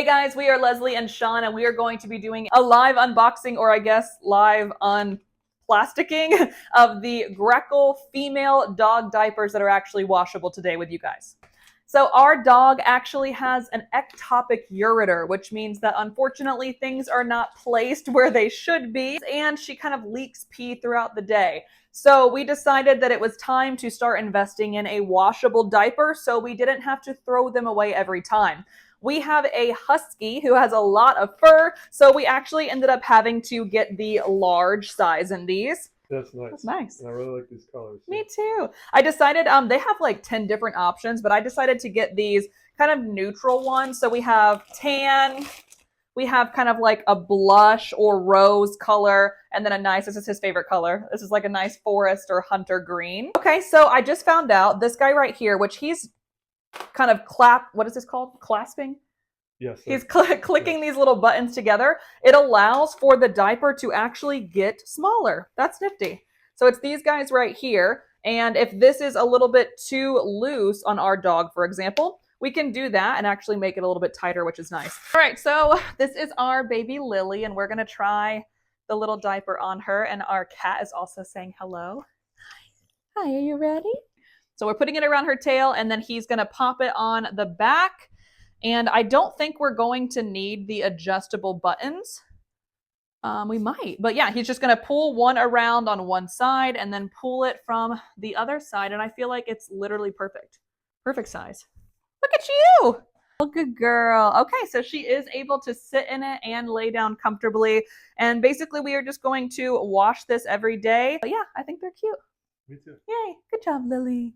Hey guys, we are Leslie and Sean, and we are going to be doing a live unboxing, or I guess live unplasticking of the Washable Female Dog Diapers that are actually washable today with you guys. So our dog actually has an ectopic ureter, which means that unfortunately things are not placed where they should be, and she kind of leaks pee throughout the day. So we decided that it was time to start investing in a washable diaper so we didn't have to throw them away every time. We have a husky who has a lot of fur, so we actually ended up having to get the large size in these. That's nice. That's nice. And I really like these colors. Me too. I decided, they have like 10 different options, but I decided to get these kind of neutral ones. So we have tan, we have kind of like a blush or rose color, and then a nice, this is his favorite color. This is like a nice forest or hunter green. Okay, so I just found out this guy right here, which he's kind of what is this called? Clasping? Yes. He's clicking these little buttons together. It allows for the diaper to actually get smaller. That's nifty. So it's these guys right here. And if this is a little bit too loose on our dog, for example, we can do that and actually make it a little bit tighter, which is nice. All right, so this is our baby Lily, and we're gonna try the little diaper on her. And our cat is also saying hello. Hi, are you ready? So we're putting it around her tail, and then he's gonna pop it on the back. And I don't think we're going to need the adjustable buttons. We might, but yeah, he's just gonna pull one around on one side and then pull it from the other side. And I feel like it's literally perfect. Perfect size. Look at you. Oh, good girl. Okay, so she is able to sit in it and lay down comfortably. And basically we are just going to wash this every day. But yeah, I think they're cute. Me too. Yay, good job, Lily.